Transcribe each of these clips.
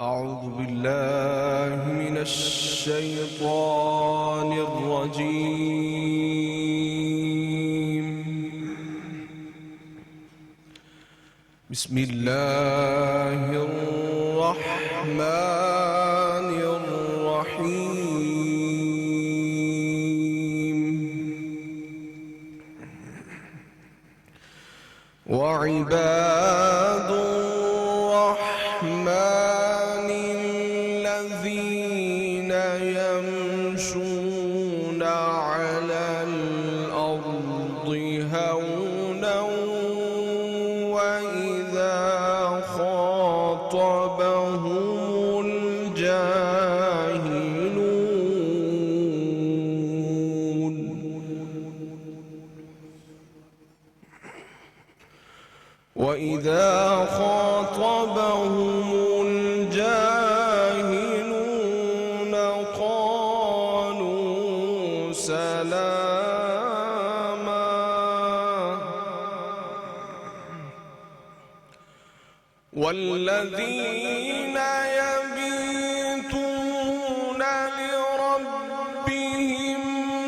أعوذ بالله من الشيطان الرجيم. بسم الله الرحمن الرحيم. وعباد الرحمن الذين يمشون على الأرض هونا وإذا خاطبهم الجاهلون قالوا سلاما. والذين يبيتون لربهم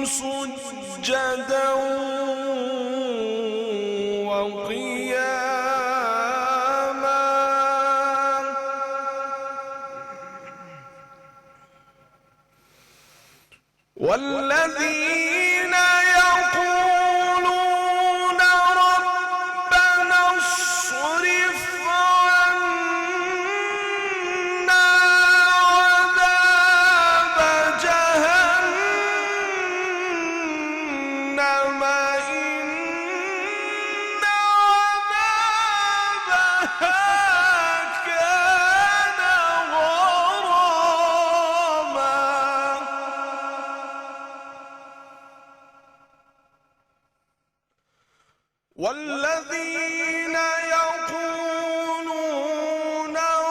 سجدا وقياما والذين يقولون ربنا اصرف عنا عذاب جهنم إن عذابها كان غراما. والذين يقولون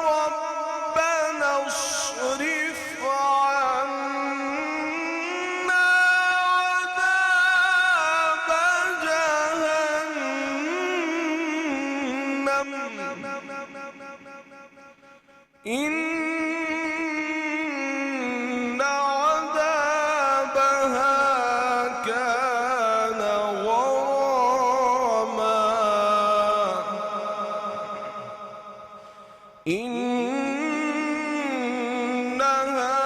ربنا اصرف عنا عذاب جهنم إن عذابها كان غراما. إنها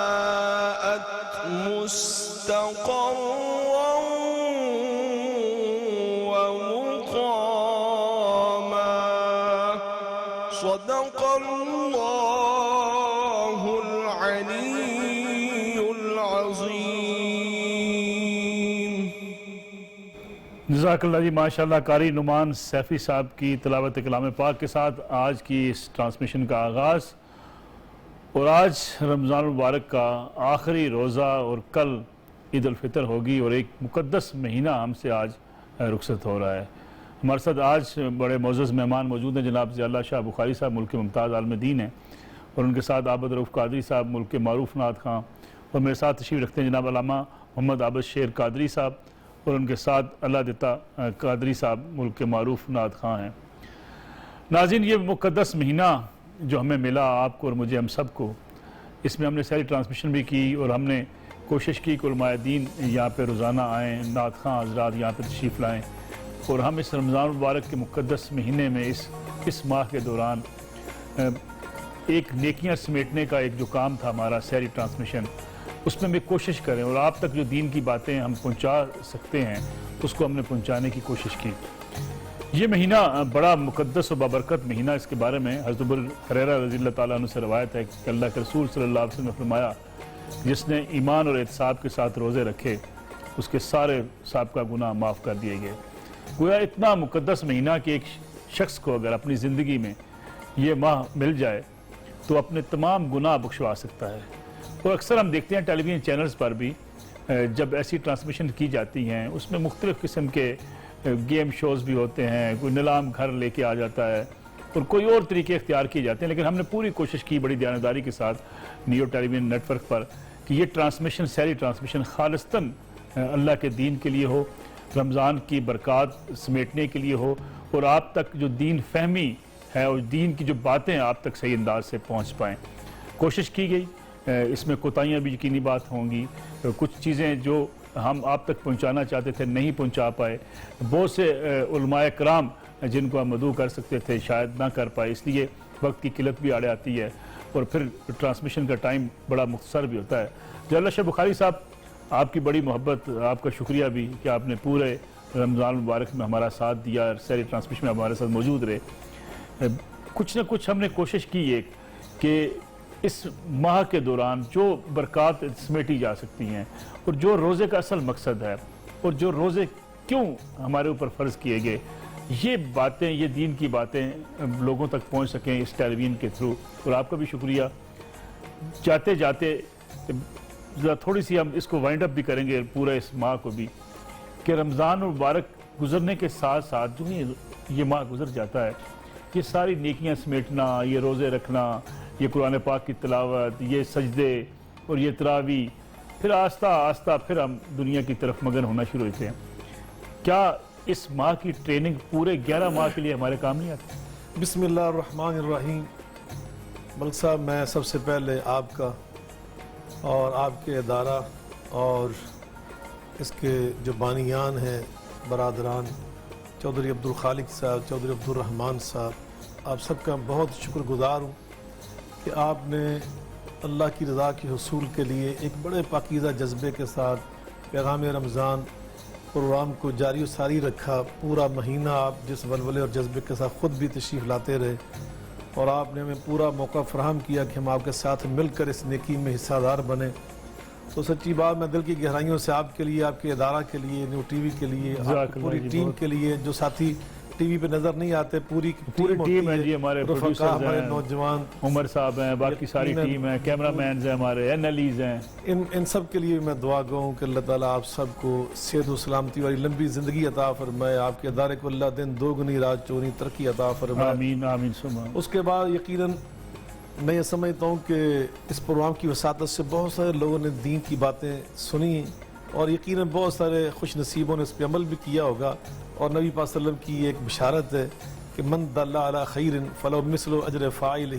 ساءت مستقرا ومقاما. صدق الله العلي العظيم. جزاک اللہ جی. ماشاءاللہ قاری نعمان سیفی صاحب کی تلاوت کلام پاک کے ساتھ آج کی اس ٹرانسمیشن کا آغاز، اور آج رمضان المبارک کا آخری روزہ اور کل عید الفطر ہوگی اور ایک مقدس مہینہ ہم سے آج رخصت ہو رہا ہے. ہمارے ساتھ آج بڑے معزز مہمان موجود ہیں. جناب ضیاء اللہ شاہ بخاری صاحب ملک ممتاز عالم دین ہیں، اور ان کے ساتھ عابد رؤف قادری صاحب ملک معروف نعت خواں، اور میرے ساتھ تشریف رکھتے ہیں جناب علامہ محمد عابد شیر قادری صاحب، اور ان کے ساتھ اللہ دیتا قادری صاحب ملک کے معروف نعت خواں ہیں. ناظرین، یہ مقدس مہینہ جو ہمیں ملا آپ کو اور مجھے، ہم سب کو، اس میں ہم نے ساری ٹرانسمیشن بھی کی اور ہم نے کوشش کی کہ علماء دین یہاں پہ روزانہ آئیں، نعت خواں حضرات یہاں پہ تشریف لائیں، اور ہم اس رمضان المبارک کے مقدس مہینے میں اس ماہ کے دوران ایک نیکیاں سمیٹنے کا ایک جو کام تھا ہمارا سحری ٹرانسمیشن، اس میں بھی کوشش کریں اور آپ تک جو دین کی باتیں ہم پہنچا سکتے ہیں اس کو ہم نے پہنچانے کی کوشش کی. یہ مہینہ بڑا مقدس و بابرکت مہینہ، اس کے بارے میں حضرت ابو ہریرہ رضی اللہ تعالیٰ عنہ سے روایت ہے کہ اللہ کے رسول صلی اللہ علیہ وسلم نے فرمایا جس نے ایمان اور احتساب کے ساتھ روزے رکھے اس کے سارے سابقہ گناہ معاف کر دیے گئے. گویا اتنا مقدس مہینہ کہ ایک شخص کو اگر اپنی زندگی میں یہ ماہ مل جائے تو اپنے تمام گناہ بخشوا سکتا ہے. اور اکثر ہم دیکھتے ہیں ٹیلی ویژن چینلز پر بھی جب ایسی ٹرانسمیشن کی جاتی ہیں اس میں مختلف قسم کے گیم شوز بھی ہوتے ہیں، کوئی نیلام گھر لے کے آ جاتا ہے اور کوئی اور طریقے اختیار کیے جاتے ہیں، لیکن ہم نے پوری کوشش کی بڑی دیانتداری کے ساتھ نیو ٹیلی ویژن نیٹ ورک پر کہ یہ ٹرانسمیشن سحری ٹرانسمیشن خالصتاً اللہ کے دین کے لیے ہو، رمضان کی برکات سمیٹنے کے لیے ہو اور آپ تک جو دین فہمی ہے اور دین کی جو باتیں آپ تک صحیح انداز سے پہنچ پائیں. کوشش کی گئی, اس میں کوتاہیاں بھی یقینی بات ہوں گی, کچھ چیزیں جو ہم آپ تک پہنچانا چاہتے تھے نہیں پہنچا پائے, بہت سے علماء کرام جن کو ہم مدعو کر سکتے تھے شاید نہ کر پائے, اس لیے وقت کی قلت بھی آڑے آتی ہے اور پھر ٹرانسمیشن کا ٹائم بڑا مختصر بھی ہوتا ہے. جلال شاہ بخاری صاحب, آپ کی بڑی محبت, آپ کا شکریہ بھی کہ آپ نے پورے رمضان مبارک میں ہمارا ساتھ دیا اور سحری ٹرانسمیشن میں ہمارے ساتھ موجود رہے. کچھ نہ کچھ ہم نے کوشش کی ہے کہ اس ماہ کے دوران جو برکات سمیٹی جا سکتی ہیں اور جو روزے کا اصل مقصد ہے اور جو روزے کیوں ہمارے اوپر فرض کیے گئے, یہ باتیں, یہ دین کی باتیں لوگوں تک پہنچ سکیں اس ٹیلی ویژن کے تھرو. اور آپ کا بھی شکریہ. جاتے جاتے تھوڑی سی ہم اس کو وائنڈ اپ بھی کریں گے پورے اس ماہ کو بھی, کہ رمضان مبارک گزرنے کے ساتھ ساتھ جو یہ ماہ گزر جاتا ہے, یہ ساری نیکیاں سمیٹنا, یہ روزے رکھنا, یہ قرآن پاک کی تلاوت, یہ سجدے اور یہ تراویح, پھر آہستہ آہستہ پھر ہم دنیا کی طرف مگن ہونا شروع ہوتے ہیں. کیا اس ماہ کی ٹریننگ پورے 11 ماہ کے لیے ہمارے کام نہیں آتی؟ بسم اللہ الرحمن الرحیم. ملک صاحب, میں سب سے پہلے آپ کا اور آپ کے ادارہ اور اس کے جو بانیان ہیں برادران, چودھری عبدالخالق صاحب, چودھری عبدالرحمن صاحب, آپ سب کا بہت شکر گزار ہوں کہ آپ نے اللہ کی رضا کے حصول کے لیے ایک بڑے پاکیزہ جذبے کے ساتھ پیغام رمضان پروگرام کو جاری و ساری رکھا. پورا مہینہ آپ جس ولولے اور جذبے کے ساتھ خود بھی تشریف لاتے رہے اور آپ نے ہمیں پورا موقع فراہم کیا کہ ہم آپ کے ساتھ مل کر اس نیکی میں حصہ دار بنیں. تو سچی بات, میں دل کی گہرائیوں سے آپ کے لیے, آپ کے ادارہ کے لیے, نیو ٹی وی کے لیے, پوری ٹیم کے لیے, جو ساتھی ٹی وی پہ نظر نہیں آتے, پوری ٹیم ہے جی, ہمارے پروڈیوسرز ہمارے ہیں, نوجوان عمر صاحب ہیں, باقی ساری ٹیم ہے, کیمرہ مینز ہیں, ہمارے این ایل ایز ہیں, ان سب کے لیے میں دعا گو ہوں کہ اللہ تعالیٰ آپ سب کو صحت و سلامتی والی لمبی زندگی عطا فرمائے, آپ کے ادارے کو اللہ دن دوگنی رات چوگنی ترقی عطا فرمائے. آمین آمین سما. اس کے بعد یقیناً میں یہ سمجھتا ہوں کہ اس پروگرام کی وساطت سے بہت سارے لوگوں نے دین کی باتیں سنی اور یقیناً بہت سارے خوش نصیبوں نے اس پہ عمل بھی کیا ہوگا. اور نبی پاک صلی اللہ علیہ وسلم کی ایک بشارت ہے کہ من دل علی خیر فلو مثل اجر فاعلہ.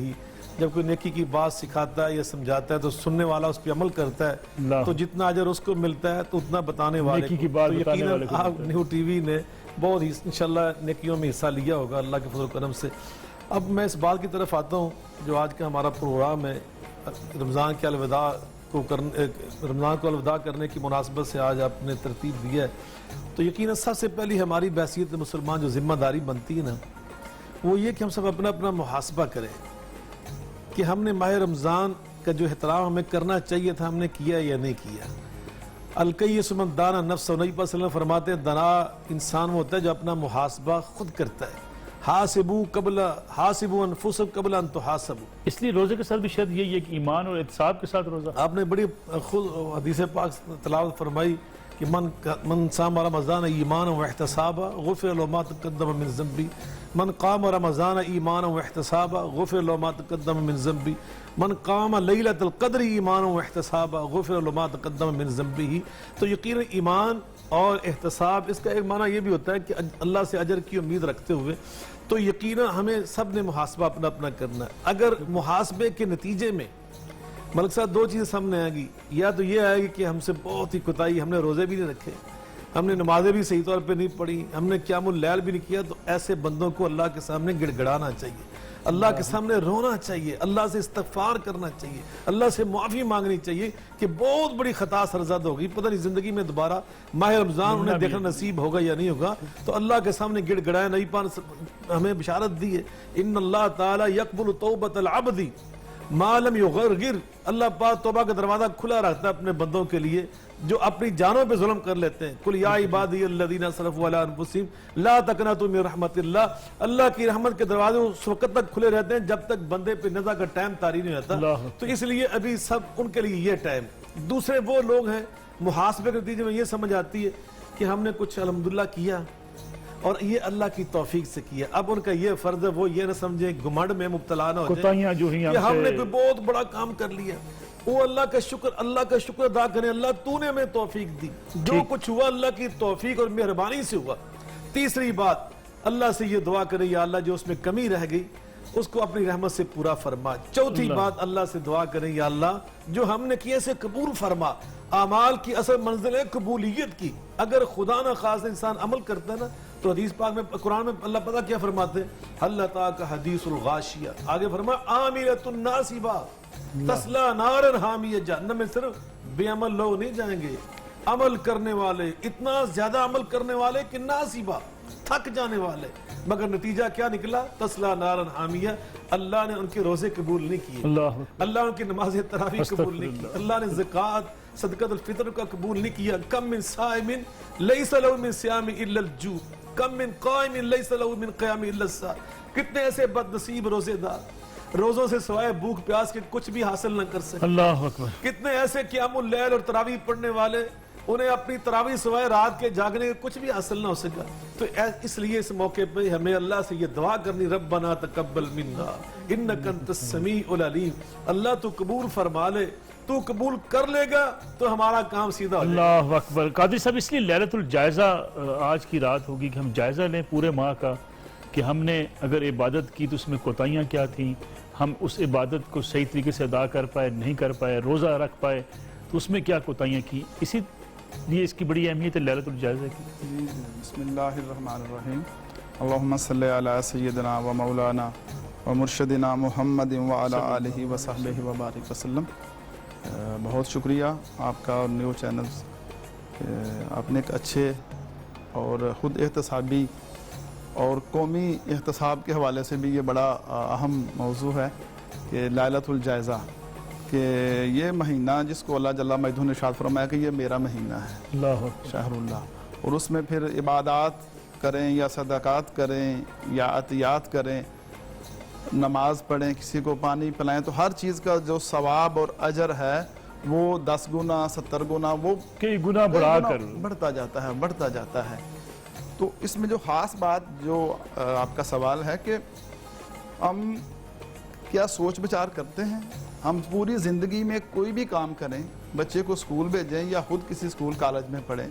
جب کوئی نیکی کی بات سکھاتا ہے یا سمجھاتا ہے تو سننے والا اس پہ عمل کرتا ہے تو جتنا اجر اس کو ملتا ہے تو اتنا بتانے والے کو. تو یقیناً آپ نیو ٹی وی نے بہت ہی انشاءاللہ نیکیوں میں حصہ لیا ہوگا اللہ کے فضل و کرم سے. اب میں اس بات کی طرف آتا ہوں جو آج کا ہمارا پروگرام ہے, رمضان کے الوداع کو الوداع کرنے کی مناسبت سے آج آپ نے ترتیب دیا ہے. تو یقیناً سب سے پہلی ہماری بحثیت مسلمان جو ذمہ داری بنتی ہے نا, وہ یہ کہ ہم سب اپنا اپنا محاسبہ کریں کہ ہم نے ماہ رمضان کا جو احترام ہمیں کرنا چاہیے تھا ہم نے کیا یا نہیں کیا. الکیس من دانا نفسہ, نبی صلی اللہ علیہ وسلم فرماتے ہیں دنا انسان وہ ہوتا ہے جو اپنا محاسبہ خود کرتا ہے. حاسبوا انفسکم قبل ان تحاسبوا. اس لیے روزے کے ساتھ بھی شاید یہی ہے کہ ایمان اور احتساب کے ساتھ روزہ. آپ نے بڑی خود حدیث پاک تلاوت فرمائی کہ من صام رمضان ایمانا واحتسابا غفر له ما تقدم من ذنبی. من قام رمضان ایمانا واحتسابا غفر له ما تقدم من ذنبی. من قام لیلۃ القدر ایمانا واحتسابا غفر له ما تقدم من ذنبہ. تو یقیناً ایمان اور احتساب, اس کا ایک معنی یہ بھی ہوتا ہے کہ اللہ سے اجر کی امید رکھتے ہوئے تو یقیناً ہمیں سب نے محاسبہ اپنا اپنا کرنا ہے. اگر محاسبے کے نتیجے میں ملک صاحب دو چیزیں سامنے آئے گی, یا تو یہ آئے گی کہ ہم سے بہت ہی کوتاہی, ہم نے روزے بھی نہیں رکھے, ہم نے نمازیں بھی صحیح طور پہ نہیں پڑھی, ہم نے قیام اللیل بھی نہیں کیا. تو ایسے بندوں کو اللہ کے سامنے گڑ گڑانا چاہیے, اللہ کے سامنے رونا چاہیے, اللہ سے استغفار کرنا چاہیے, اللہ سے معافی مانگنی چاہیے کہ بہت بڑی خطا سرزد ہوگی, پتہ نہیں زندگی میں دوبارہ ماہ رمضان انہیں دیکھنا نصیب ہوگا یا نہیں ہوگا. تو اللہ کے سامنے گڑ گڑائے. نبی پاک ہمیں بشارت دی ہے ان اللہ تعالی یقبل توبۃ العبد ما لم یغرغر. اللہ پاک توبہ کا دروازہ کھلا رکھتا ہے اپنے بندوں کے لیے جو اپنی جانوں پہ ظلم کر لیتے ہیں. قل یا عبادی الذین اسرفوا علی انفسہم لا تقنطوا من رحمت اللہ. اللہ کی رحمت کے دروازے اس وقت تک کھلے رہتے ہیں جب تک بندے پہ نزا کا ٹائم طاری نہیں ہوتا. تو اس لیے ابھی سب ان کے لیے یہ ٹائم. دوسرے وہ لوگ ہیں محاسبے کے نتیجے میں یہ سمجھ آتی ہے کہ ہم نے کچھ الحمدللہ کیا اور یہ اللہ کی توفیق سے کیا. اب ان کا یہ فرض ہے وہ یہ نہ سمجھیں, گھمنڈ میں مبتلا نہ ہو جائیں کہ ہم نے کوئی بہت بڑا کام کر لیا. وہ اللہ کا شکر ادا کریں, اللہ تو نے ہمیں توفیق دی, جو کچھ ہوا اللہ کی توفیق اور مہربانی سے ہوا. تیسری بات, اللہ سے یہ دعا کریں یا اللہ جو اس میں کمی رہ گئی اس کو اپنی رحمت سے پورا فرما. چوتھی بات اللہ سے دعا کریں یا اللہ جو ہم نے کیے سے قبول فرما. اعمال کی اصل منزل ہے قبولیت کی. اگر خدا نہ خواستہ انسان عمل کرتا ہے نا تو حدیث پاک میں قرآن میں اللہ پتہ کیا فرماتے ہیں, حل اتاک حدیث الغاشیہ, آگے فرمایا عاملۃ ناصبہ تصلی نارا حامیہ. جہنم میں صرف بے عمل لوگ نہیں جائیں گے, عمل کرنے والے, اتنا زیادہ عمل کرنے والے کہ ناصبہ, تھک جانے والے. مگر نتیجہ کیا نکلا؟ تصلی نارا حامیہ. اللہ نے ان کے روزے قبول نہیں کیے, اللہ نے ان کی نماز تراویح قبول نہیں کی, اللہ نے زکوٰۃ صدقۃ الفطر کا قبول نہیں کیا. کم من صائم لیس لہ من صیام الا الجوع, کم من قائم لیس لہ من قیام الا السحر. کتنے ایسے بد نصیب روزے دار روزوں سے سوائے بھوک پیاس کے کچھ بھی حاصل نہ کر سکے. اللہ اکبر. کتنے ایسے قیام اللیل اور تراویح پڑھنے والے, انہیں اپنی تراویح سوائے رات کے جاگنے کے کچھ بھی حاصل نہ ہو سکا. تو اس لیے اس موقع پہ ہمیں اللہ سے یہ دعا کرنی, ربنا تقبل منا انک انت السمیع العلیم. اللہ تو قبول فرما لے, تو قبول کر لے گا تو ہمارا کام سیدھا ہو جائے گا. اللہ اکبر. قادری صاحب اس لیے لیلۃ الجائزہ آج کی رات ہوگی کہ ہم جائزہ لیں پورے ماہ کا کہ ہم نے اگر عبادت کی تو اس میں کوتاہیاں کیا تھیں, ہم اس عبادت کو صحیح طریقے سے ادا کر پائے نہیں کر پائے, روزہ رکھ پائے تو اس میں کیا کوتاہیاں کی. اسی لیے اس کی بڑی اہمیت ہے لیلۃ الجائزہ کی. بسم اللہ الرحمن الرحیم. اللہم صلی علی سیدنا و مولانا و مرشدنا محمد و علی آلہ و صحبہ و بارک وسلم. بہت شکریہ آپ کا اور نیو چینلز, آپ نے ایک اچھے اور خود احتسابی اور قومی احتساب کے حوالے سے بھی یہ بڑا اہم موضوع ہے کہ لیلۃ الجائزہ, کہ یہ مہینہ جس کو اللہ جل مجدہ نے ارشاد فرمایا کہ یہ میرا مہینہ ہے, اللہ شہر اللہ, اور اس میں پھر عبادات کریں یا صدقات کریں یا عطیات کریں, نماز پڑھیں, کسی کو پانی پلائیں, تو ہر چیز کا جو ثواب اور اجر ہے وہ 10 گنا 70 گنا وہ کئی گنا بڑھا کر بڑھتا جاتا ہے. تو اس میں جو خاص بات جو آپ کا سوال ہے کہ ہم کیا سوچ بچار کرتے ہیں. ہم پوری زندگی میں کوئی بھی کام کریں, بچے کو اسکول بھیجیں یا خود کسی اسکول کالج میں پڑھیں,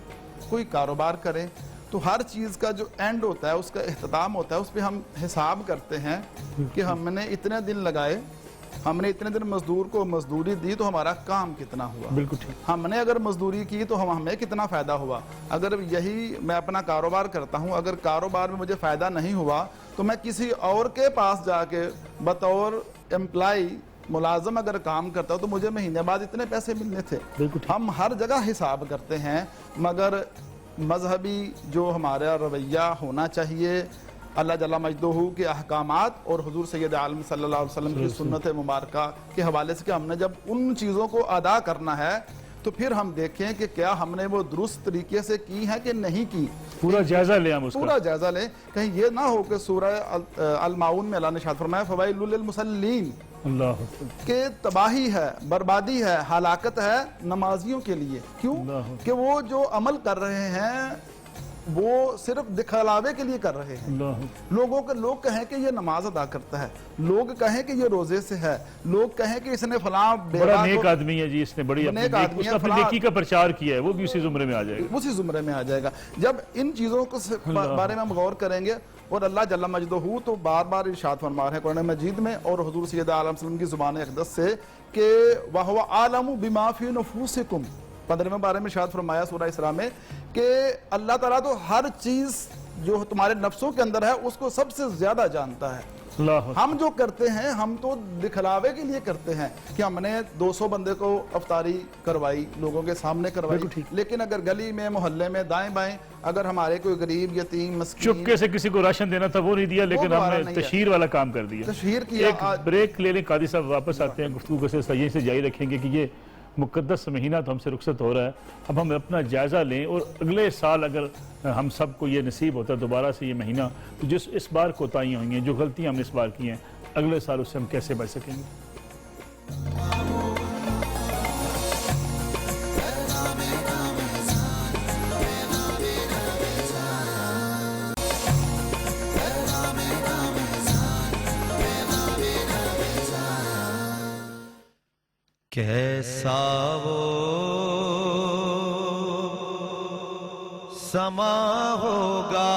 کوئی کاروبار کریں, تو ہر چیز کا جو اینڈ ہوتا ہے, اس کا اختتام ہوتا ہے, اس پہ ہم حساب کرتے ہیں کہ ہم نے اتنے دن لگائے, ہم نے اتنے دن مزدور کو مزدوری دی تو ہمارا کام کتنا ہوا. بالکل ٹھیک. ہم نے اگر مزدوری کی تو ہمیں کتنا فائدہ ہوا. اگر یہی میں اپنا کاروبار کرتا ہوں, اگر کاروبار میں مجھے فائدہ نہیں ہوا تو میں کسی اور کے پاس جا کے بطور امپلائی ملازم اگر کام کرتا ہوں تو مجھے مہینے بعد اتنے پیسے ملنے تھے. ہم ہر جگہ حساب کرتے ہیں, مگر مذہبی جو ہمارا رویہ ہونا چاہیے, اللہ جل مجدہ کے احکامات اور حضور سید عالم صلی اللہ علیہ وسلم کی سنت مبارکہ کے حوالے سے کہ ہم نے جب ان چیزوں کو ادا کرنا ہے تو پھر ہم دیکھیں کہ کیا ہم نے وہ درست طریقے سے کی ہے کہ نہیں کی. پورا جائزہ لیں, ہم اس کا پورا جائزہ لیں. کہیں یہ نہ ہو کہ سورہ الماعون میں اللہ نے ارشاد فرمایا فویل للمصلین, اللہ کہ تباہی ہے, بربادی ہے, ہلاکت ہے نمازیوں کے لیے. کیوں؟ کہ وہ جو عمل کر رہے ہیں وہ صرف دکھلاوے کے لیے کر رہے ہیں. لوگ کہیں کہ یہ نماز ادا کرتا ہے, لوگ کہیں کہ یہ روزے سے ہے, لوگ کہیں کہ اس نے فلاں بڑا نیک آدمی ہے جی, اس نے بڑی اپنی نیکی کا پرچار کیا ہے, وہ بھی اسی زمرے میں آ جائے گا. جب ان چیزوں کے بارے میں ہم غور کریں گے, اور اللہ جل مجدہ تو بار بار ارشاد فرما رہے ہیں قرآن مجید میں اور حضور سید عالم وسلم کی زبان اقدس سے کہ وَهُوَ عَالَمُ بِمَا فِي نُفُوسِكُمْ, 15ویں بارے میں ارشاد فرمایا سورہ اسراء میں کہ اللہ تعالیٰ تو ہر چیز جو تمہارے نفسوں کے اندر ہے اس کو سب سے زیادہ جانتا ہے. ہم جو کرتے ہیں ہم تو دکھلاوے کے لیے کرتے ہیں کہ ہم نے 200 بندے کو افطاری کروائی, لوگوں کے سامنے کروائی, لیکن اگر گلی میں محلے میں دائیں بائیں اگر ہمارے کوئی غریب یتیم مسکین چپکے سے کسی کو راشن دینا تھا وہ نہیں دیا, لیکن ہم نے تشہیر والا کام کر دیا. تشہیر کیا. ایک بریک لے لیں, قاضی صاحب واپس آتے ہیں, گفتگو یہیں سے جاری رکھیں گے کہ یہ مقدس مہینہ تو ہم سے رخصت ہو رہا ہے, اب ہم اپنا جائزہ لیں اور اگلے سال اگر ہم سب کو یہ نصیب ہوتا ہے دوبارہ سے یہ مہینہ, تو جس اس بار کوتاہیاں ہوئی ہیں, جو غلطیاں ہم نے اس بار کی ہیں, اگلے سال اس سے ہم کیسے بچ سکیں گے. کیسا وہ سما ہوگا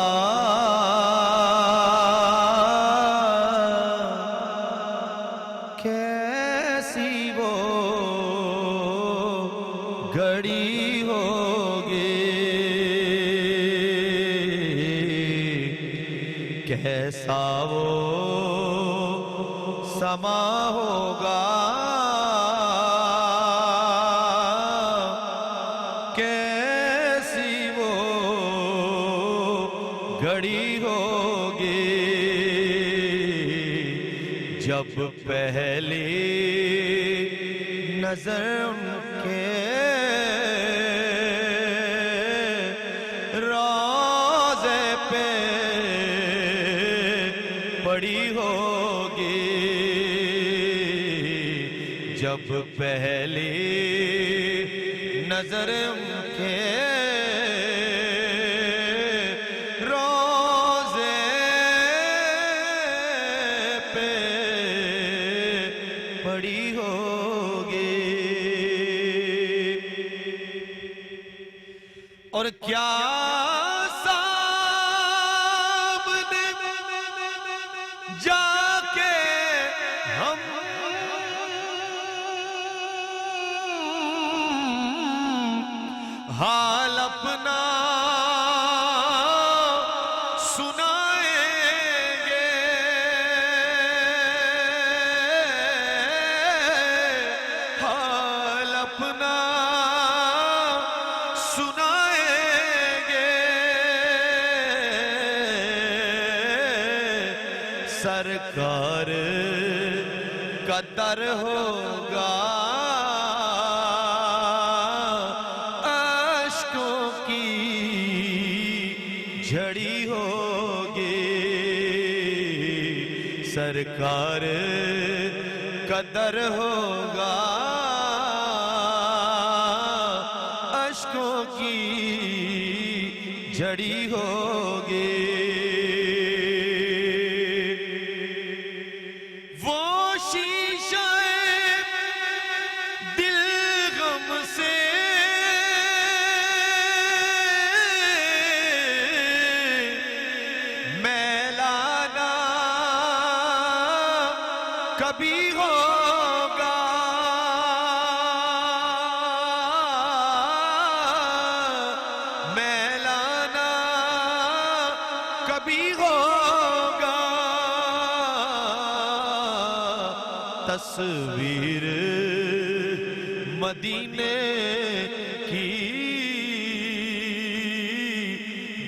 کیسا وہ سما ہوگا، کیسی وہ گھڑی ہوگی، جب پہلی نظر ان کے روضے پہ پڑی ہوگی، جب پہلی نظر ان کے روضے پہ پڑی ہوگی۔ اور کیا سامنے جا کے ہم حال اپنا سنائیں گے، حال اپنا سنائیں گے، سرکار کا در ہوگا، اشکوں کی جھڑی ہوگی، سرکار کا در ہوگا، اشکوں کی جھڑی ہوگی۔ وہ شیشہ دل غم سے میلانا کبھی ہوگا، میلانا کبھی ہوگا، تصویر مدینے کی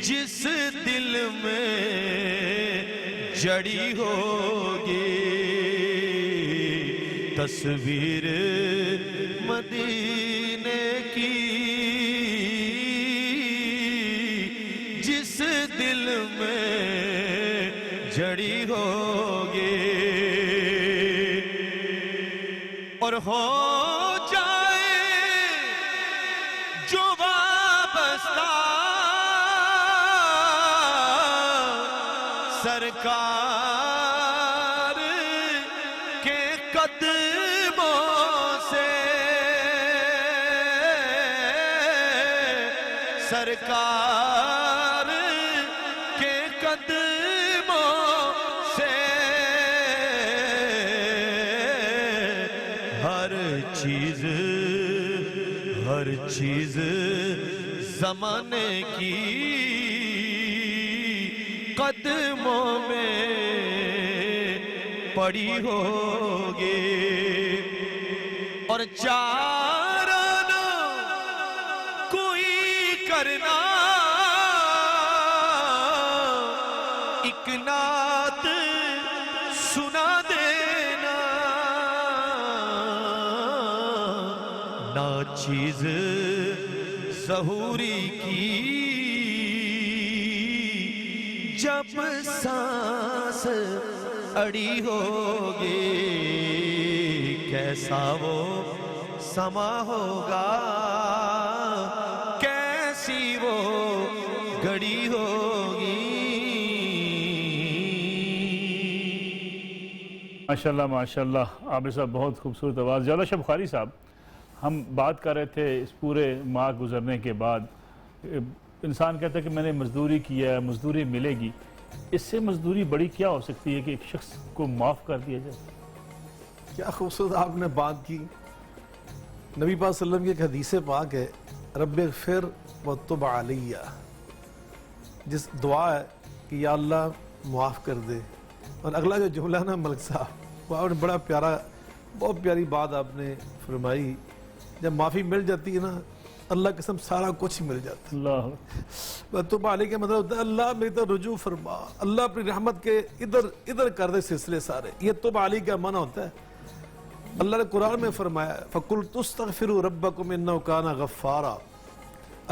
جس دل میں جڑی ہوگی، تصویر مدینے کی جس دل میں جڑی ہوگی، اور ہو جائے جو وابستہ سرکار کے قدموں سے، سرکار کے قدموں سے، ہر چیز زمانے کی قدموں میں پڑی ہوگی، اور چارانہ کوئی کرنا ایک نعت سنا دینا، ناچیز ظہوری کی جب سانس اڑی ہوگی، کیسا وہ سما ہوگا، کیسی وہ گھڑی ہوگی۔ ماشاءاللہ ماشاءاللہ، عابد صاحب بہت خوبصورت آواز۔ جالا شاہ بخاری صاحب، ہم بات کر رہے تھے اس پورے ماہ گزرنے کے بعد انسان کہتا ہے کہ میں نے مزدوری کی ہے، مزدوری ملے گی، اس سے مزدوری بڑی کیا ہو سکتی ہے کہ ایک شخص کو معاف کر دیا جائے؟ کیا خوبصورت آپ نے بات کی۔ نبی پاک صلی اللہ علیہ وسلم کی ایک حدیث پاک ہے، رب اغفر وتب علیہ، جس دعا ہے کہ یا اللہ معاف کر دے. اور اگلا جو جملہ نا ملک صاحب وہ آپ نے بڑا پیارا, بہت پیاری بات آپ نے فرمائی. جب معافی مل جاتی ہے نا اللہ کی قسم سارا کچھ مل جاتا ہے. اللہ توبہ علیہ کا مطلب ہوتا ہے اللہ میری طرف رجوع فرما, اللہ اپنی رحمت کے ادھر کر دے سلسلے سارے. یہ توبہ علیہ کا معنی ہوتا ہے. اللہ نے قرآن میں فرمایا فَقُلْتُ اسْتَغْفِرُوا رَبَّكُمْ إِنَّهُ كَانَ غَفَّارًا,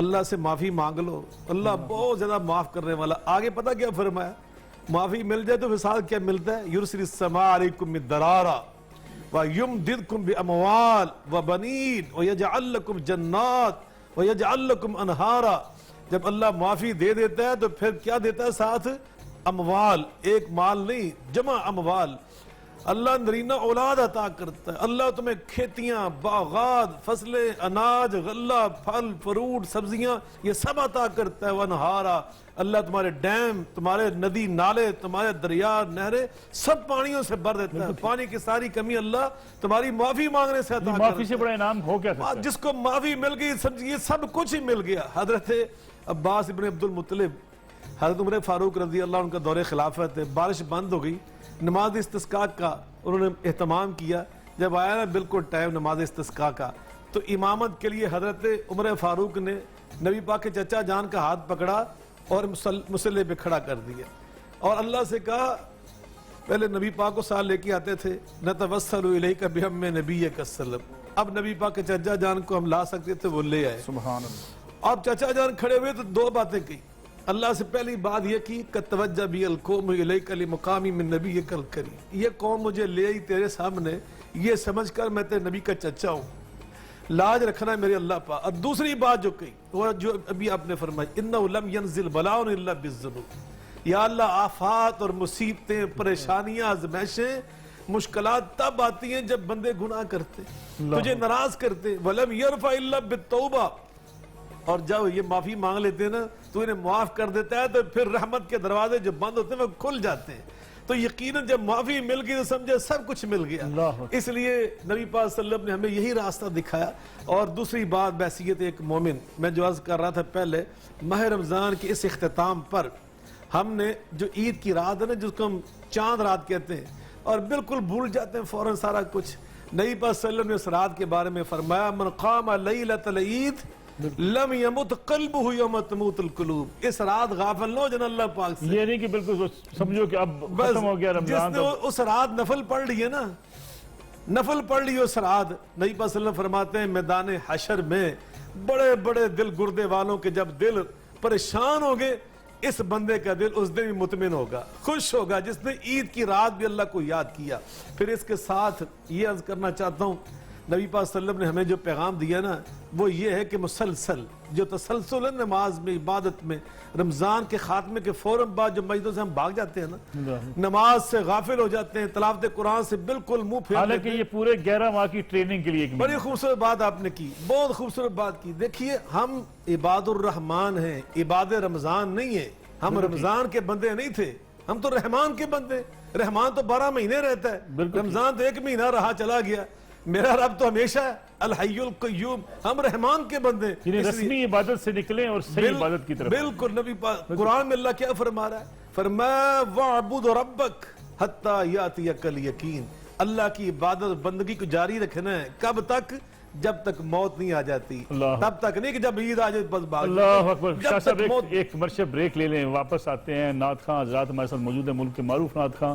اللہ سے معافی مانگ لو, اللہ بہت زیادہ معاف کرنے والا. آگے پتہ کیا فرمایا, معافی مل جائے تو مثال کیا ملتا ہے, يُرْسِلِ السَّمَاءَ عَلَيْكُمْ مِدْرَارًا وَيُمْدِدْكُمْ بِأَمْوَالٍ وَبَنِينَ وَيَجْعَلْ لَكُمْ جَنَّاتٍ وَيَجْعَلْ لَكُمْ أَنْهَارًا. جب اللہ معافی دے دیتا ہے تو پھر کیا دیتا ہے ساتھ, اموال, ایک مال نہیں جمع اموال. اللہ نرینہ اولاد عطا کرتا ہے. اللہ تمہیں کھیتیاں, باغات, فصلیں, اناج, غلہ, پھل, فروٹ, سبزیاں یہ سب عطا کرتا ہے. وانہارا, اللہ تمہارے ڈیم, تمہارے ندی نالے, تمہارے دریا نہریں سب پانیوں سے بھر دیتا ہے. پانی کی ساری کمی اللہ تمہاری معافی مانگنے سے عطا کرتا ہے. معافی سے بڑا انعام ہو کیا سکتا ہے؟ جس کو معافی مل گئی سمجھیے سب کچھ ہی مل گیا. حضرت عباس ابن عبد المطلب, حضرت عمر فاروق رضی اللہ عنہ کا دور خلافت ہے, بارش بند ہو گئی, نماز استسقاء کا انہوں نے اہتمام کیا. جب آیا نا بالکل ٹائم نماز استسقاء کا تو امامت کے لیے حضرت عمر فاروق نے نبی پاک کے چچا جان کا ہاتھ پکڑا اور مصلی پہ کھڑا کر دیا اور اللہ سے کہا, پہلے نبی پاک کو ساتھ لے کے آتے تھے, نتوسل الیک بحم نبیک السلام, اب نبی پاک کے چچا جان کو ہم لا سکتے تھے وہ لے آئے. سبحان اللہ. اب چچا جان کھڑے ہوئے تو دو باتیں کی. اللہ سے پہلی بات یہ کی کہ توجہ بی القوم الیک لمقامی من نبیک الکریم, یہ قوم مجھے لے آئی تیرے سامنے یہ سمجھ کر میں تیرے نبی کا چچا ہوں, لاج رکھنا ہے میرے اللہ پاک. اور دوسری بات جو کہی وہ جو ابھی آپ نے فرمائی, انہ لم ینزل بلاء الا بالذنوب, یا اللہ آفات اور مصیبتیں, پریشانیاں, آزمائشیں, مشکلات تب آتی ہیں جب بندے گناہ کرتے, تجھے ناراض کرتے. ولم یرفع الا بالتوبہ, اور جب یہ معافی مانگ لیتے ہیں نا تو انہیں معاف کر دیتا ہے, تو پھر رحمت کے دروازے جو بند ہوتے ہیں وہ کھل جاتے ہیں. تو یقیناً جب معافی مل گئی تو سمجھے سب کچھ مل گیا. اس لیے نبی پاک صلی اللہ علیہ وسلم نے ہمیں یہی راستہ دکھایا. اور دوسری بات بحیثیت ایک مومن, میں جو عرض کر رہا تھا پہلے, ماہ رمضان کے اس اختتام پر ہم نے جو عید کی رات ہے نا جس کو ہم چاند رات کہتے ہیں, اور بالکل بھول جاتے ہیں فوراً سارا کچھ. نبی پاک صلی اللہ علیہ وسلم نے اس رات کے بارے میں فرمایا, من قام لیلۃ العید لم یمت قلبہ یوم تموت القلوب. اس رات غافل نہ ہو جن اللہ پاک سے. یہ نہیں کہ بالکل سمجھو کہ اب ختم ہو گیا رمضان. جس نے اس رات نفل پڑھ لی ہے نا, نفل پڑھ لی اس رات, نبی پاک صلی اللہ علیہ وسلم فرماتے ہیں میدان حشر میں بڑے بڑے دل گردے والوں کے جب دل پریشان ہو گئے, اس بندے کا دل اس دن بھی مطمئن ہوگا, خوش ہوگا, جس نے عید کی رات بھی اللہ کو یاد کیا. پھر اس کے ساتھ یہ عرض کرنا چاہتا ہوں, نبی پاک صلی اللہ علیہ وسلم نے ہمیں جو پیغام دیا نا وہ یہ ہے کہ مسلسل جو تسلسل ہے نماز میں, عبادت میں, رمضان کے خاتمے کے فوراً بعد جو مسجدوں سے ہم بھاگ جاتے ہیں نا, نماز سے غافل ہو جاتے ہیں, تلاوت قرآن سے بالکل منہ پھیر حالانکہ یہ پورے 11 ماہ کی ٹریننگ کے لیے ایک بڑی خوبصورت بات آپ نے کی, بہت خوبصورت بات کی. دیکھیے ہم عباد الرحمن ہیں, عباد رمضان نہیں ہے. ہم رمضان کے بندے نہیں تھے, ہم تو رحمان کے بندے. رحمان تو 12 مہینے رہتا ہے, رمضان تو 1 مہینہ رہا چلا گیا. میرا رب تو ہمیشہ ہے الحی القیوم, ہم رحمان کے بندے. یعنی رسمی عبادت سے نکلیں اور صحیح عبادت کی طرف. بالکل. نبی پاک قرآن میں اللہ کیا فرما رہا ہے, فرمایا وَاعْبُدْ رَبَّكَ حَتَّى يَأْتِيَكَ الْيَقِينُ, اللہ کی عبادت بندگی کو جاری رکھنا ہے. کب تک؟ جب تک موت نہیں آ جاتی, تب تک نہیں کہ جب عید آ جائے بس بھاگ. اللہ اکبر. شاہ صاحب ایک مرشد بریک لے لیں, واپس آتے ہیں. نعت خواں حضرات ہمارے ساتھ موجود ہیں, ملک کے معروف نعت خواں,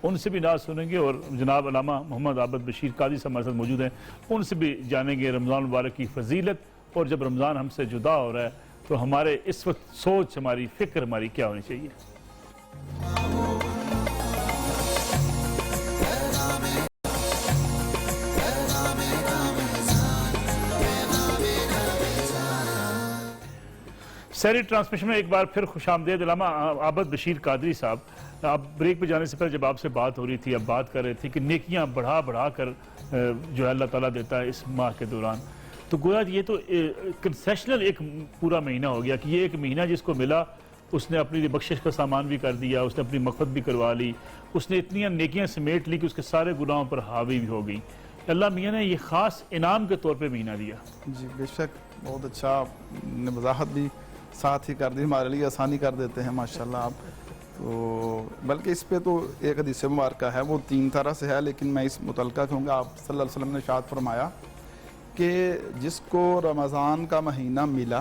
ان سے بھی نعت سنیں گے, اور جناب علامہ محمد عابد بشیر قادری صاحب ہمارے ساتھ موجود ہیں, ان سے بھی جانیں گے رمضان مبارک کی فضیلت, اور جب رمضان ہم سے جدا ہو رہا ہے تو ہمارے اس وقت سوچ, ہماری فکر ہماری کیا ہونی چاہیے. سیری ٹرانسمیشن میں ایک بار پھر خوش آمدید. علامہ عابد بشیر قادری صاحب, آپ بریک پہ جانے سے پہلے جب آپ سے بات ہو رہی تھی, اب بات کر رہے تھے کہ نیکیاں بڑھا بڑھا کر جو ہے اللہ تعالیٰ دیتا ہے اس ماہ کے دوران, تو گویا یہ تو کنسیشنل ایک پورا مہینہ ہو گیا کہ یہ ایک مہینہ جس کو ملا اس نے اپنی بخشش کا سامان بھی کر دیا, اس نے اپنی مغفرت بھی کروا لی, اس نے اتنی نیکیاں سمیٹ لی کہ اس کے سارے گناہوں پر حاوی بھی ہو گئی. اللہ میاں نے یہ خاص انعام کے طور پہ مہینہ دیا. جی بے شک, بہت اچھا, وضاحت بھی ساتھ ہی کر دی, ہمارے لیے آسانی کر دیتے ہیں ماشاءاللہ آپ. تو بلکہ اس پہ تو ایک حدیث مبارکہ ہے، وہ 3 طرح سے ہے، لیکن میں اس متعلقہ کیونکہ آپ صلی اللہ علیہ وسلم نے ارشاد فرمایا کہ جس کو رمضان کا مہینہ ملا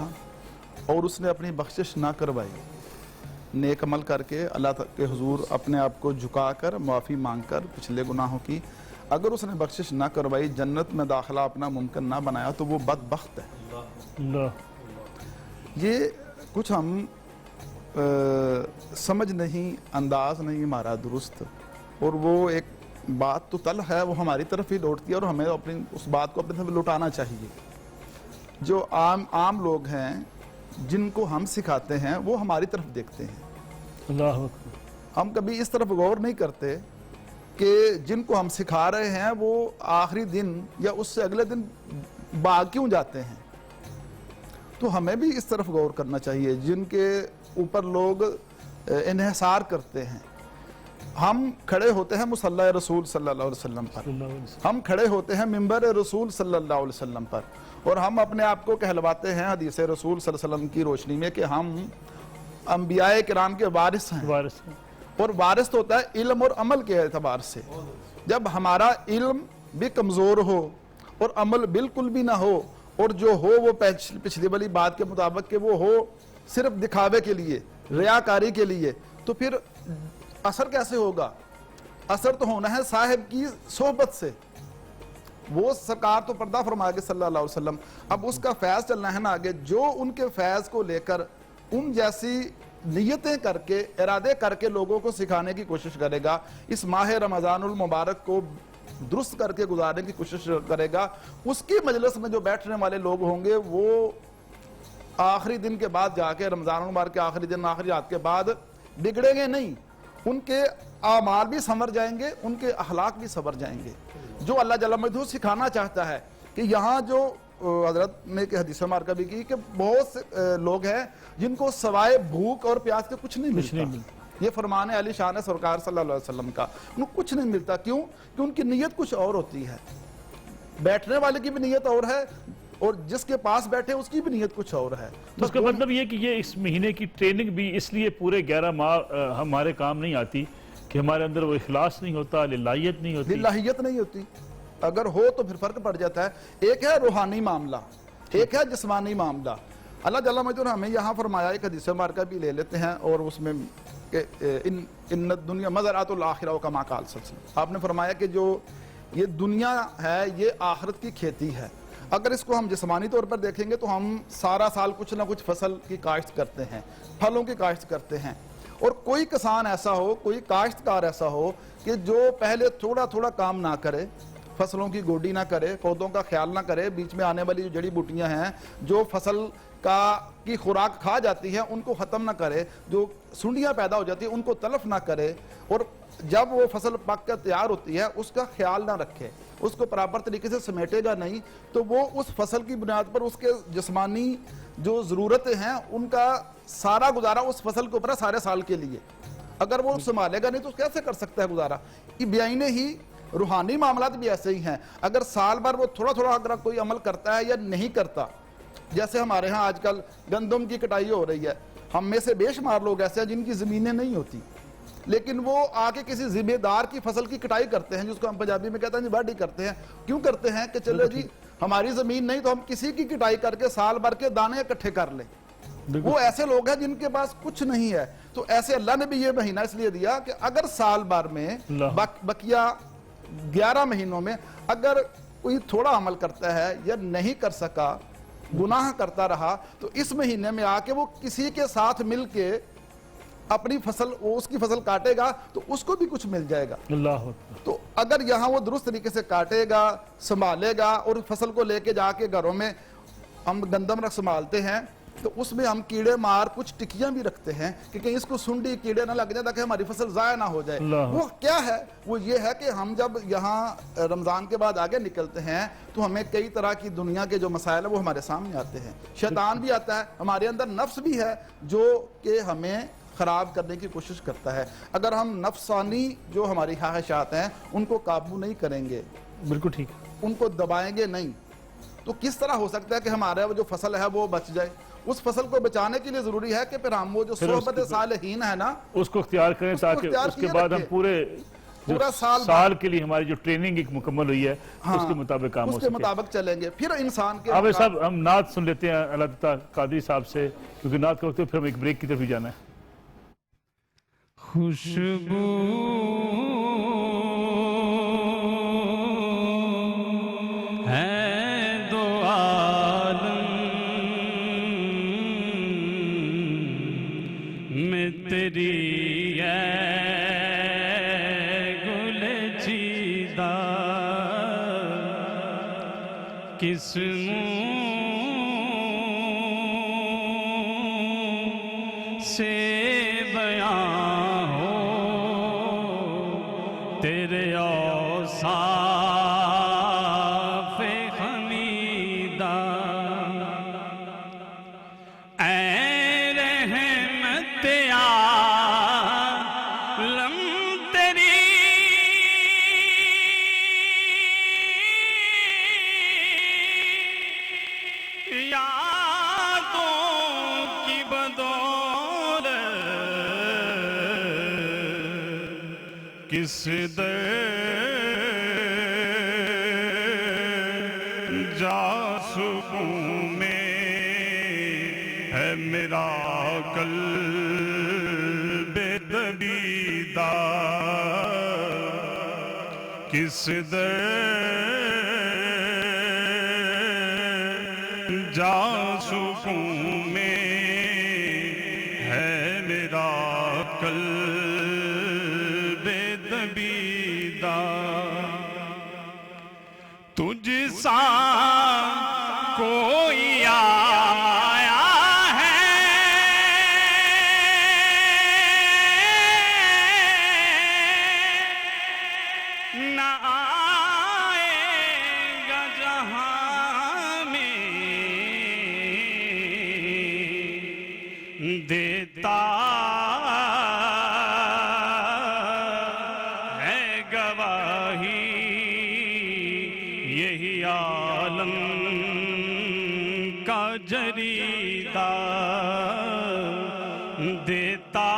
اور اس نے اپنی بخشش نہ کروائی، نیک عمل کر کے اللہ کے حضور اپنے آپ کو جھکا کر معافی مانگ کر پچھلے گناہوں کی، اگر اس نے بخشش نہ کروائی، جنت میں داخلہ اپنا ممکن نہ بنایا، تو وہ بدبخت ہے۔ اللہ یہ کچھ ہم سمجھ نہیں، انداز نہیں ہمارا درست، اور وہ ایک بات تو تل ہے، وہ ہماری طرف ہی لوٹتی ہے، اور ہمیں اپنی اس بات کو اپنی طرف لوٹانا چاہیے۔ جو عام لوگ ہیں جن کو ہم سکھاتے ہیں وہ ہماری طرف دیکھتے ہیں، اللہ اکبر۔ ہم کبھی اس طرف غور نہیں کرتے کہ جن کو ہم سکھا رہے ہیں وہ آخری دن یا اس سے اگلے دن بھاگ کیوں جاتے ہیں۔ تو ہمیں بھی اس طرف غور کرنا چاہیے جن کے اوپر لوگ انحصار کرتے ہیں۔ ہم کھڑے ہوتے ہیں مصلی رسول صلی اللہ علیہ وسلم پر، ہم کھڑے ہوتے ہیں ممبر رسول صلی اللہ علیہ وسلم پر، اور ہم اپنے آپ کو کہلواتے ہیں حدیث رسول صلی اللہ علیہ وسلم کی روشنی میں کہ ہم انبیاء کرام کے وارث ہیں، اور وارث ہوتا ہے علم اور عمل کے اعتبار سے۔ جب ہمارا علم بھی کمزور ہو اور عمل بالکل بھی نہ ہو، اور جو ہو وہ پچھلی والی بات کے مطابق کہ وہ ہو صرف دکھاوے کے لیے، ریاکاری کے لیے، تو پھر اثر کیسے ہوگا؟ اثر تو ہونا ہے صاحب کی صحبت سے۔ وہ سرکار تو پردہ فرما کے صلی اللہ علیہ وسلم، اب اس کا فیض چلنا ہے نا آگے، جو ان کے فیض کو لے کر ان جیسی نیتیں کر کے، ارادے کر کے لوگوں کو سکھانے کی کوشش کرے گا، اس ماہ رمضان المبارک کو درست کر کے گزارنے کی کوشش کرے گا، اس کی مجلس میں جو بیٹھنے والے لوگ ہوں گے وہ آخری دن کے بعد جا کے، رمضان المبارک کے آخری دن، آخری رات کے بعد بگڑیں گے نہیں، ان کے اعمال بھی سنور جائیں گے، ان کے اخلاق بھی سنور جائیں گے۔ جو اللہ جل مجدہ سکھانا چاہتا ہے کہ یہاں جو حضرت نے کہ حدیث مبارکہ بھی کی کہ بہت سے لوگ ہیں جن کو سوائے بھوک اور پیاس کے کچھ نہیں ملتا، یہ فرمان علی شان ہے سرکار صلی اللہ علیہ وسلم کا، ان کو کچھ نہیں ملتا۔ کیوں؟ کہ ان کی نیت کچھ اور ہوتی ہے، بیٹھنے والے کی بھی نیت اور ہے، اور جس کے پاس بیٹھے اس کی بھی نیت کچھ اور ہے۔ تو اس کا مطلب یہ کہ یہ اس مہینے کی ٹریننگ بھی اس لیے پورے 11 ماہ ہمارے کام نہیں آتی کہ ہمارے اندر وہ اخلاص نہیں ہوتا، للہیت نہیں ہوتی۔ للہیت نہیں ہوتی، اگر ہو تو پھر فرق پڑ جاتا ہے۔ ایک ہے روحانی معاملہ، ایک ہے جسمانی معاملہ۔ اللہ جل مجدہ نے ہمیں یہاں فرمایا، ایک حدیث مبارکہ بھی لے لیتے ہیں، اور اس میں کہ ان الدنیا مزرعۃ الآخرہ کما قال صلی اللہ علیہ وسلم، آپ نے فرمایا کہ جو یہ دنیا ہے یہ آخرت کی کھیتی ہے۔ اگر اس کو ہم جسمانی طور پر دیکھیں گے تو ہم سارا سال کچھ نہ کچھ فصل کی کاشت کرتے ہیں، پھلوں کی کاشت کرتے ہیں، اور کوئی کسان ایسا ہو، کوئی کاشتکار ایسا ہو کہ جو پہلے تھوڑا تھوڑا کام نہ کرے، فصلوں کی گوڈی نہ کرے، پودوں کا خیال نہ کرے، بیچ میں آنے والی جو جڑی بوٹیاں ہیں جو فصل کی خوراک کھا جاتی ہیں ان کو ختم نہ کرے، جو سنڈیاں پیدا ہو جاتی ہیں ان کو تلف نہ کرے، اور جب وہ فصل پک کر تیار ہوتی ہے اس کا خیال نہ رکھے، اس کو پراپر طریقے سے سمیٹے گا نہیں، تو وہ اس فصل کی بنیاد پر اس کے جسمانی جو ضرورتیں ہیں ان کا سارا گزارا اس فصل کے اوپر ہے سارے سال کے لیے۔ اگر وہ سنبھالے گا نہیں تو کیسے کر سکتا ہے گزارا؟ یہ بیائنے ہی روحانی معاملات بھی ایسے ہی ہیں۔ اگر سال بھر وہ تھوڑا تھوڑا اگر کوئی عمل کرتا ہے یا نہیں کرتا، جیسے ہمارے ہاں آج کل گندم کی کٹائی ہو رہی ہے، ہم میں سے بے شمار لوگ ایسے ہیں جن کی زمینیں نہیں ہوتی، لیکن وہ آ کے کسی ذمہ دار کی فصل کی کٹائی کرتے ہیں، جس کو ہم پنجابی میں کہتے ہیں جی باڈی کرتے ہیں۔ کیوں کرتے ہیں؟ کہ چلو جی ہماری زمین نہیں تو ہم کسی کی کٹائی کر کے سال بھر کے دانے اکٹھے کر لیں۔ وہ ایسے لوگ ہیں جن کے پاس کچھ نہیں ہے، تو ایسے اللہ نے بھی یہ مہینہ اس لیے دیا کہ اگر سال بھر میں بقیہ 11 مہینوں میں اگر کوئی تھوڑا عمل کرتا ہے یا نہیں کر سکا، گناہ کرتا رہا، تو اس مہینے میں آ کے وہ کسی کے ساتھ مل کے اپنی فصل، اس کی فصل کاٹے گا تو اس کو بھی کچھ مل جائے گا۔ اللہ اکبر۔ تو اگر یہاں وہ درست طریقے سے کاٹے گا، سنبھالے گا، اور فصل کو لے کے جا کے گھروں میں ہم گندم رکھ سنبھالتے ہیں تو اس میں ہم کیڑے مار کچھ ٹکیاں بھی رکھتے ہیں کہ کہیں اس کو سنڈی کیڑے نہ لگ جائے تاکہ ہماری فصل ضائع نہ ہو جائے۔ وہ کیا ہے؟ وہ یہ ہے کہ ہم جب یہاں رمضان کے بعد آگے نکلتے ہیں تو ہمیں کئی طرح کی دنیا کے جو مسائل ہیں وہ ہمارے سامنے آتے ہیں، شیطان بھی آتا ہے، ہمارے اندر نفس بھی ہے جو کہ ہمیں خراب کرنے کی کوشش کرتا ہے۔ اگر ہم نفسانی جو ہماری خواہشات ہیں ان کو قابو نہیں کریں گے، بالکل ٹھیک، ان کو دبائیں گے نہیں، تو کس طرح ہو سکتا ہے کہ ہمارا جو فصل ہے وہ بچ جائے؟ اس فصل کو بچانے کے لیے ضروری ہے کہ پھر ہم وہ جو صحبت صالحین ہے نا اس کو اختیار کریں تاکہ اس کے بعد ہم پورے پورا سال کے لیے ہماری جو ٹریننگ ایک مکمل ہوئی ہے اس کے مطابق کام ہو اس سکے. کے مطابق چلیں گے. پھر انسان کے عابد صاحب ہم نعت سن لیتے ہیں اللہ تعالیٰ قادری صاحب سے, کیونکہ نعت کا وقت ہے, پھر ہم ایک بریک کی طرف ہی جانا ہے. خوشبو ہے دو عالم میں تیری ہے گل چیدہ, کس منہ سے بیان ہو تیرے اوصاف حمیدہ. اے رحمت عالم تیری یادوں کی بدولت کس جا سکوں میں ہے میرا قلب دبیدہ, کس جا سکوں میں ہے میرا قلب دبیدہ. تجھ سا کوئی آیا ہے نہ آئے گا جہاں میں, دیتا ہے گواہی یہی عالم کا جریدہ, دیتا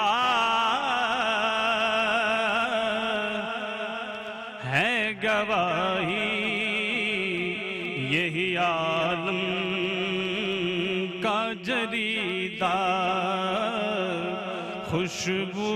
ہے گواہی یہی عالم کا جریدہ. خوشبو